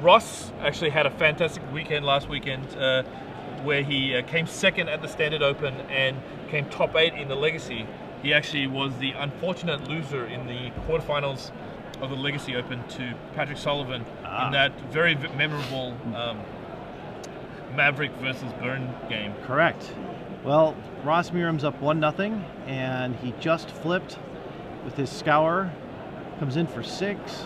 Ross actually had a fantastic weekend last weekend where he came second at the Standard Open and came top 8 in the Legacy. He actually was the unfortunate loser in the quarterfinals of the Legacy Open to Patrick Sullivan in that very memorable Maverick versus Burn game. Correct. Well, Ross Merriam's up 1-0, and he just flipped with his Scour. Comes in for 6.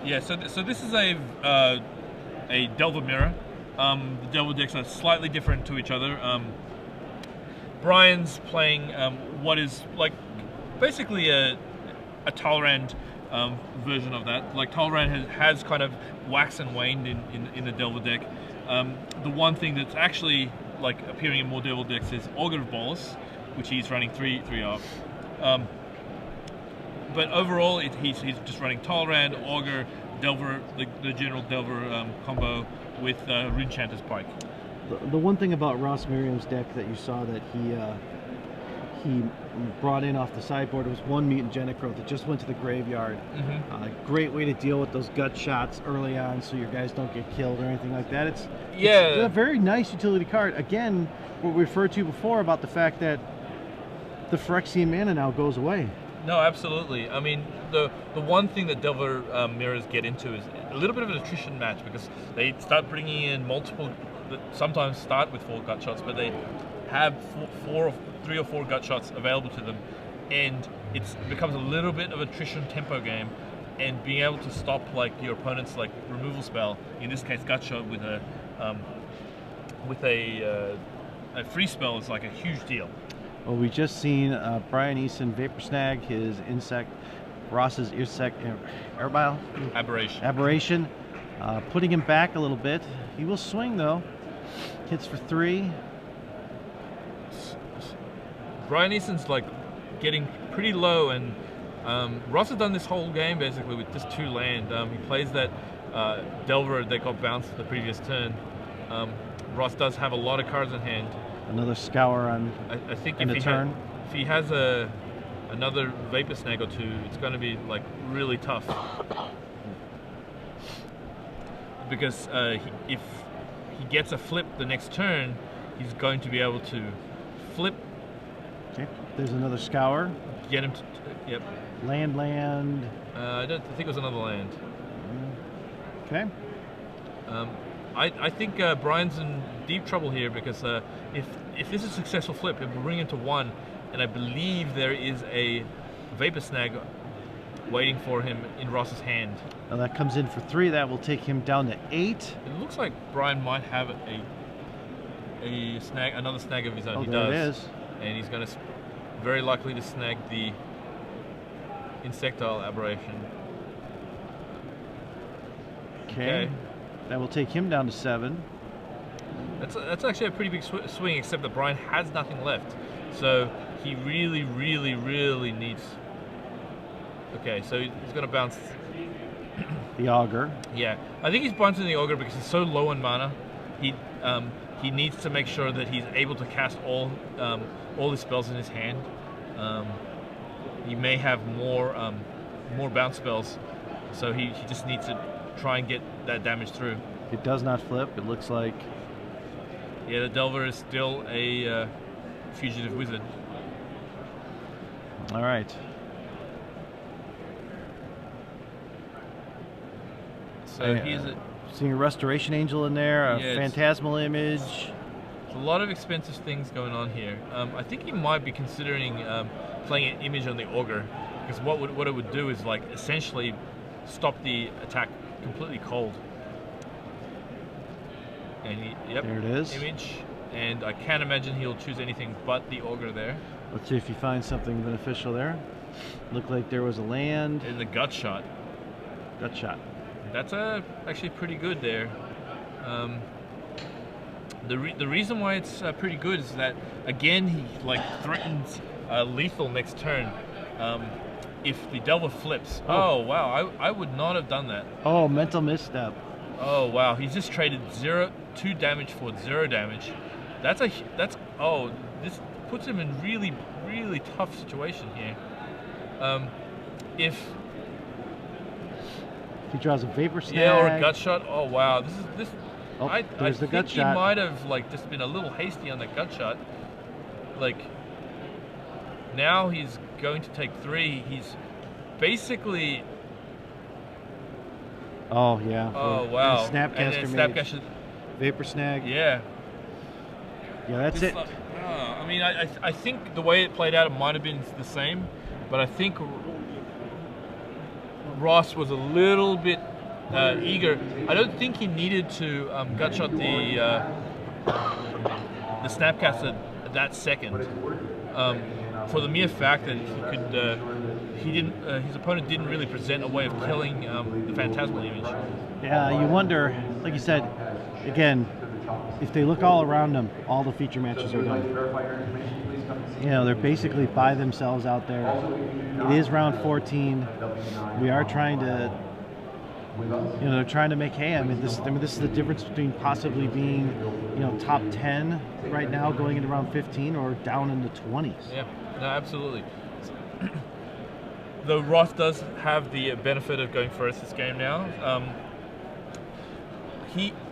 Yeah, so this is a Delver mirror. The Delver decks are slightly different to each other. Brian's playing what is like basically a Talrand version of that. Like Talrand has kind of waxed and waned in the Delver deck. The one thing that's actually like appearing in more Delver decks is Augur of Bolas, which he's running 3 of. But overall, he's just running Talrand, Augur, Delver, the general Delver combo with Runechanter's Pike. The one thing about Ross Merriam's deck that you saw that he brought in off the sideboard was one Mutant Genicrow that just went to the graveyard. Great way to deal with those gut shots early on so your guys don't get killed or anything like that. It's a very nice utility card. Again, what we referred to before about the fact that the Phyrexian mana now goes away. No, absolutely. I mean, the one thing that Delver mirrors get into is a little bit of an attrition match because they start bringing in multiple, that sometimes start with 4 gut shots, but they have 3 or 4 gut shots available to them, and it becomes a little bit of attrition tempo game, and being able to stop like your opponent's like removal spell, in this case gut shot with a free spell is like a huge deal. Well, we just seen Brian Eason Vapor Snag his insect, Ross's insect aberration, putting him back a little bit. He will swing though. Hits for 3. Brian Eason's like getting pretty low, and Ross has done this whole game basically with just 2 land. He plays that Delver that got bounced the previous turn. Ross does have a lot of cards in hand. Another Scour on I think in if the turn. If he has another Vapor Snag or 2, it's going to be like really tough. Because if he gets a flip the next turn, he's going to be able to flip. Okay, there's another Scour. Get him to, yep. Land. I think it was another land. Okay. I think Brian's in deep trouble here because if this is a successful flip, it will bring him to 1, and I believe there is a Vapor Snag waiting for him in Ross's hand. Now that comes in for 3. That will take him down to 8. It looks like Brian might have another snag of his own. Oh, he there does. it is. And he's going to very likely to snag the Insectile Aberration. Okay. That will take him down to 7. That's actually a pretty big swing, except that Brian has nothing left. So he really, really, really needs... Okay, so he's going to bounce... The Augur. Yeah, I think he's bouncing the Augur because he's so low in mana. He needs to make sure that he's able to cast all his spells in his hand. He may have more bounce spells, so he just needs to try and get that damage through. It does not flip. It looks like... Yeah, the Delver is still a fugitive wizard. All right. So here's a... Seeing a Restoration Angel in there, a Phantasmal Image. There's a lot of expensive things going on here. I think he might be considering playing an image on the Augur, because what it would do is like essentially stop the attack completely cold. And there it is. Image, and I can't imagine he'll choose anything but the Augur there. Let's see if he finds something beneficial there. Looked like there was a land. And the gut shot. Gut shot. That's actually pretty good there. The reason why it's pretty good is that again he like threatens lethal next turn. If the Delver flips. Oh wow, I would not have done that. Oh, mental misstep. Oh wow, he's just traded 2 damage for 0 damage. This puts him in really, really tough situation here. If If he draws a Vapor Snag. Yeah, or a gut shot. Oh wow, this. Oh, I there's the think gut he shot. might have like just been a little hasty on the gut shot. Like now he's going to take 3. He's basically. Oh yeah. Oh wow. Snapcaster and Mage. Snapcaster. Vapor Snag. Yeah. Yeah, that's it. I mean, I think the way it played out, it might have been the same, but I think Ross was a little bit eager. I don't think he needed to gut shot the Snapcaster that second, for the mere fact that he could, his opponent didn't really present a way of killing the Phantasmal image. Yeah, you wonder, like you said, again, if they look all around them, all the feature matches are done. You know, they're basically by themselves out there. It is round 14. We are trying to, you know, they're trying to make hay. I mean, this is the difference between possibly being, you know, top 10 right now going into round 15 or down in the 20s. Yeah, no, absolutely. Though Ross does have the benefit of going first this game now.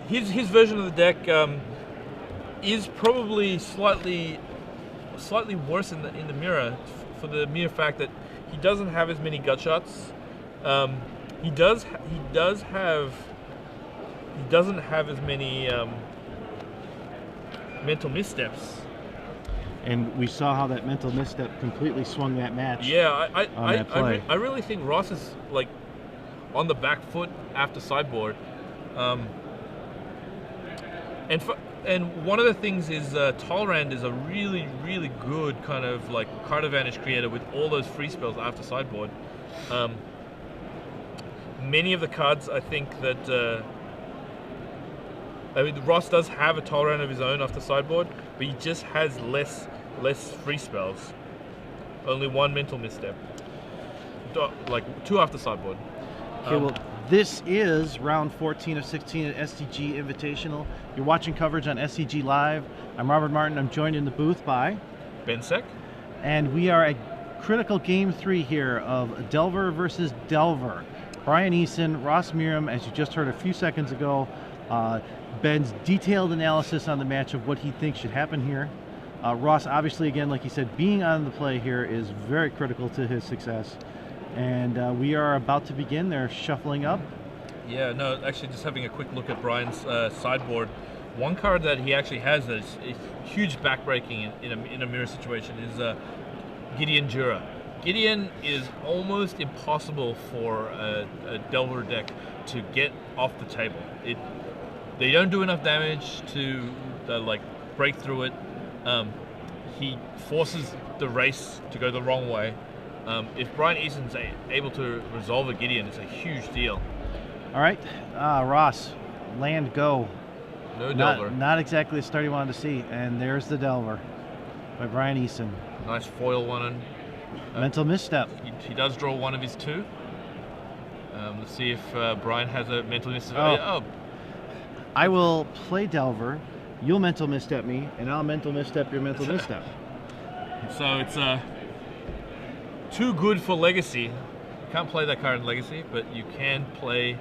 His version of the deck is probably slightly worse in the mirror for the mere fact that he doesn't have as many gut shots. He doesn't have as many mental missteps. And we saw how that mental misstep completely swung that match. Yeah, I really think Ross is like on the back foot after sideboard. And one of the things is Tolrand is a really, really good kind of like card advantage creator with all those free spells after sideboard. Many of the cards, I think that I mean, Ross does have a Tolrand of his own after sideboard, but he just has less free spells. Only 1 mental misstep, like 2 after sideboard. Okay, well, this is round 14 of 16 at SCG Invitational. You're watching coverage on SCG Live. I'm Robert Martin. I'm joined in the booth by Bensek. And we are at critical game 3 here of Delver versus Delver. Brian Eason, Ross Merriam, as you just heard a few seconds ago, Ben's detailed analysis on the match of what he thinks should happen here. Ross, obviously, again, like he said, being on the play here is very critical to his success. And we are about to begin. They're shuffling up. Yeah, no, actually, just having a quick look at Brian's sideboard. One card that he actually has that is huge backbreaking in a mirror situation is Gideon Jura. Gideon is almost impossible for a Delver deck to get off the table. They don't do enough damage to like break through it. He forces the race to go the wrong way. If Brian Eason's able to resolve a Gideon, it's a huge deal. All right, Ross, land go. No Delver. Not exactly the start you wanted to see. And there's the Delver by Brian Eason. Nice foil one. Mental misstep. He does draw 1 of his 2. Let's see if Brian has a mental misstep. Oh. I will play Delver. You'll mental misstep me, and I'll mental misstep your mental misstep. So it's too good for Legacy. You can't play that card in Legacy, but you can play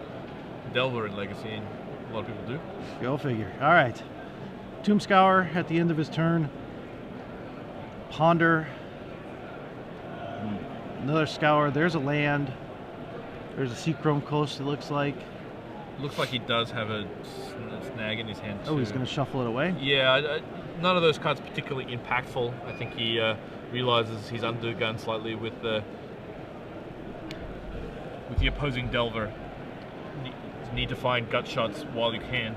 Delver in Legacy, and a lot of people do. Go figure. All right. Tomb Scour at the end of his turn. Ponder. Another Scour. There's a land. There's a Seachrome Coast, it looks like. Looks like he does have a snag in his hand too. Oh, he's going to shuffle it away? Yeah, none of those cards particularly impactful. I think he realizes he's undergunned slightly with the opposing Delver. Need to find gut shots while you can.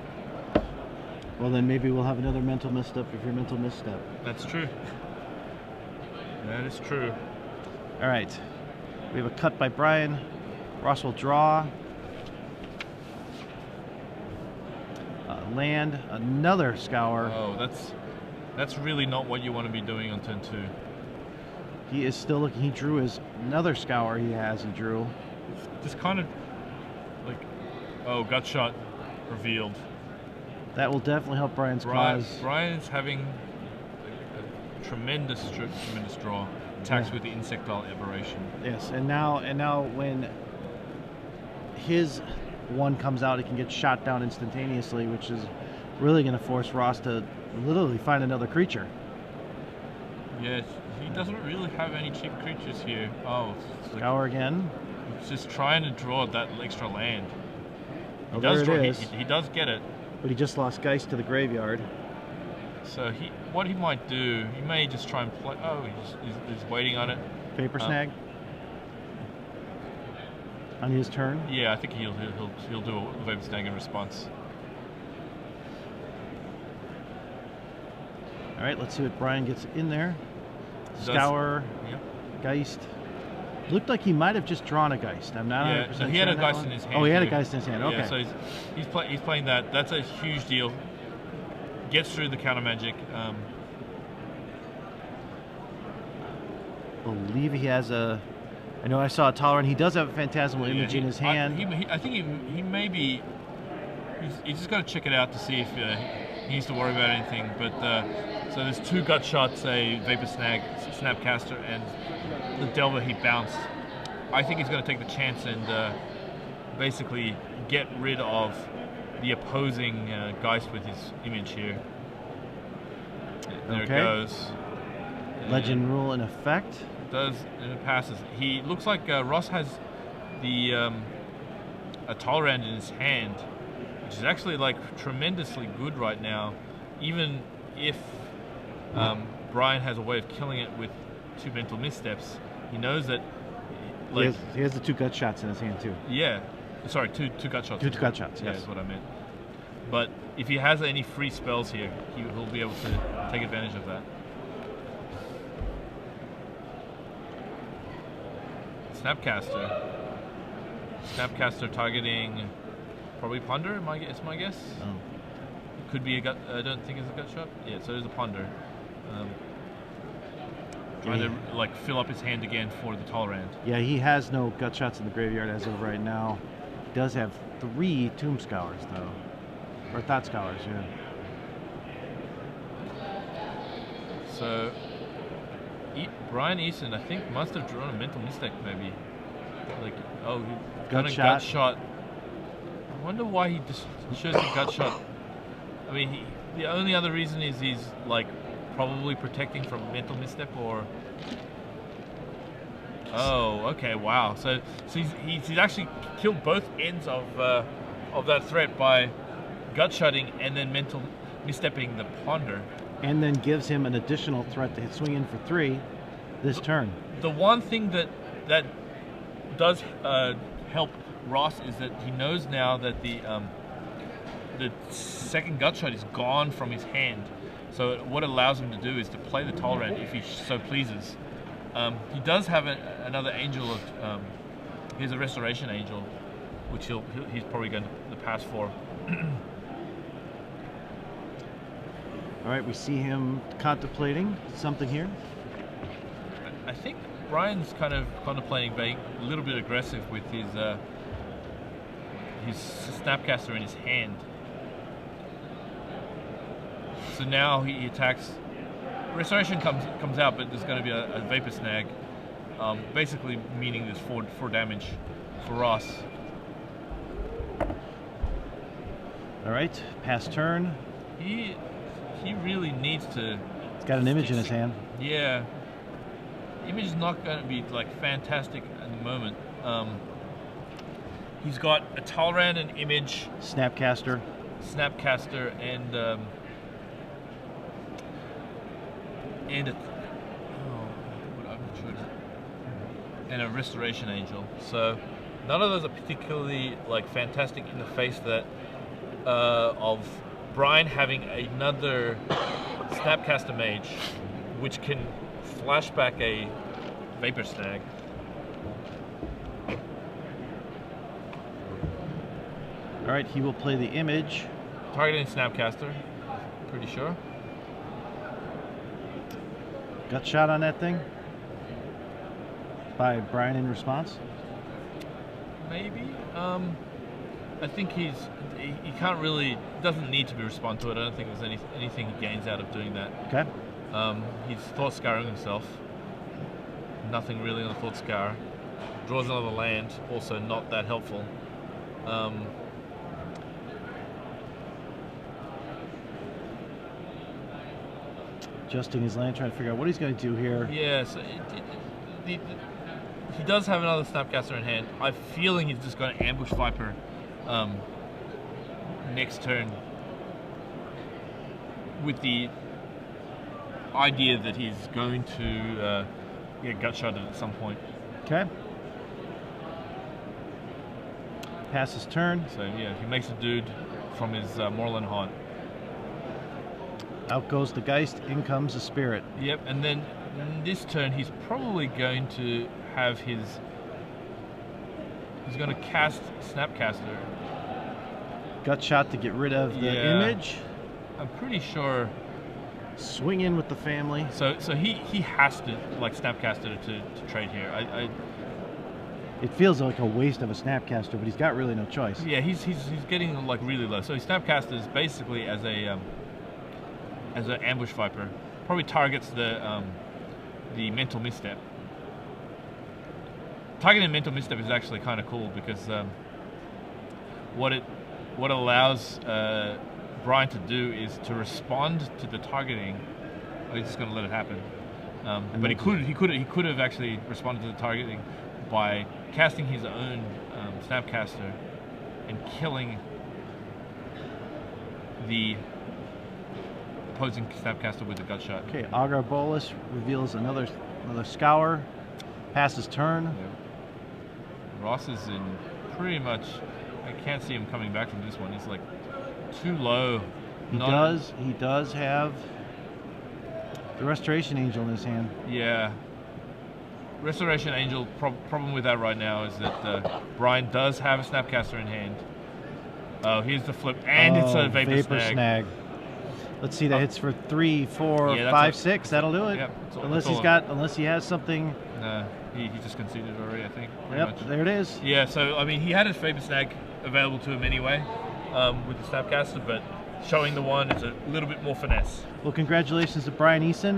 Well, then maybe we'll have another mental misstep if your mental misstep. That's true. That is true. All right. We have a cut by Brian. Ross will draw. Land, another Scour. Oh, that's really not what you want to be doing on turn 2. He is still looking. He drew his another Scour. He drew. Just kind of like, oh, gut shot revealed. That will definitely help Brian's cause. Brian's having a tremendous draw. Attacks with the Insectile Aberration. Yes, and now when his one comes out, it can get shot down instantaneously, which is really going to force Ross to literally find another creature. Yes, he doesn't really have any cheap creatures here. Oh, Scour again. He's just trying to draw that extra land. Oh, there it is. He does get it. But he just lost Geist to the graveyard. So what he might do, he may just try and play. Oh, he's waiting on it. Vapor Snag. On his turn. Yeah, I think he'll do a Vapor Snag in response. All right, let's see what Brian gets in there. Scour. Yep. Geist. Looked like he might have just drawn a Geist. I'm not 100% so he had a Geist in his hand. Oh, he had a too. Geist in his hand. Okay. Yeah, so he's playing that. That's a huge deal. Gets through the counter magic. Believe he has a. I know I saw a Tolerant. He does have a Phantasmal Image in his hand. I think he may be. He's just got to check it out to see if he needs to worry about anything. But so there's 2 gut shots, a Vapor Snag, Snapcaster, and the Delver he bounced. I think he's going to take the chance and basically get rid of the opposing Geist with his image here. There it goes. Legend Rule in effect. And it passes. He looks like Ross has the a Tolerant in his hand, which is actually like tremendously good right now, even if Brian has a way of killing it with 2 mental missteps. He knows that. Like, he has the 2 gut shots in his hand too. Yeah, sorry, two gut shots. 2 gut shots. Yeah, Yes, that's what I meant. But if he has any free spells here, he'll be able to take advantage of that. Snapcaster targeting probably Ponder. It's my guess. Oh. Could be a gut. I don't think it's a gut shot. Yeah, so there's a Ponder. Trying to like fill up his hand again for the Tolerant. Yeah, he has no gut shots in the graveyard as of right now. He does have 3 Tomb Scours though, or Thought Scours. Yeah. So Brian Eason, I think, must have drawn a mental mistake maybe. Like, oh, he got a gut shot. I wonder why he just shows the gut shot. I mean, the only other reason is he's like probably protecting from mental misstep, or oh, okay, wow. So he's actually killed both ends of that threat by gut shotting and then mental misstepping the Ponder, and then gives him an additional threat to swing in for 3 this turn. The one thing that does help Ross is that he knows now that the second gut shot is gone from his hand. So what it allows him to do is to play the Tolerant if he so pleases. He does have another angel of. Here's a Restoration Angel, which he's probably going to pass for. All right, we see him contemplating something here. I think Brian's kind of contemplating being a little bit aggressive with his Snapcaster in his hand. So now he attacks. Restoration comes out, but there's going to be a Vapor Snag, basically meaning there's 4 damage for Ross. All right, pass turn. He really needs to. He's got an image in his hand. Yeah, image is not going to be like fantastic at the moment. He's got a Tolerant, an image, Snapcaster, and a Restoration Angel. So none of those are particularly like fantastic in the face that of Brian having another Snapcaster Mage, which can flash back a Vapor Snag. All right, he will play the image. Targeting Snapcaster, pretty sure. Gut shot on that thing by Brian in response. Maybe. I think he can't really, doesn't need to be respond to it. I don't think there's anything he gains out of doing that. Okay. He's thought scouring himself. Nothing really on the thought scour. Draws another land, also not that helpful. Adjusting his land, trying to figure out what he's going to do here. Yeah, so he does have another Snapcaster in hand. I'm feeling he's just going to ambush Viper next turn with the idea that he's going to get gut shotted at some point. Okay. Pass his turn. So yeah, he makes a dude from his Moorland Haunt. Out goes the Geist, in comes the Spirit. Yep, and then this turn he's probably going to have his... He's going to cast Snapcaster. Gut shot to get rid of the image. I'm pretty sure... Swing in with the family. So he has to like Snapcaster to trade here. It feels like a waste of a Snapcaster, but he's got really no choice. Yeah, he's getting like really low. So he Snapcasters basically as an ambush Viper. Probably targets the mental misstep. Targeting mental misstep is actually kind of cool because what it allows Brian to do is to respond to the targeting. Oh, he's just going to let it happen. But he could have actually responded to the targeting by casting his own Snapcaster and killing the opposing Snapcaster with a gut shot. Okay, Agar Bolus reveals another scour. Passes turn. Yeah. Ross is in pretty much. I can't see him coming back from this one. He's like too low. He does have the Restoration Angel in his hand. Yeah. Restoration Angel, problem with that right now is that Brian does have a Snapcaster in hand. Oh, here's the flip, and it's a Vapor Snag. Let's see, that hits for 3, 4, 5, 6. That'll do it. Yep, unless he has something. No, he just conceded already, I think. Yep, there it is. Yeah, so I mean, he had his Vapor Snag available to him anyway with the Snapcaster, but showing the one is a little bit more finesse. Well, congratulations to Brian Eason.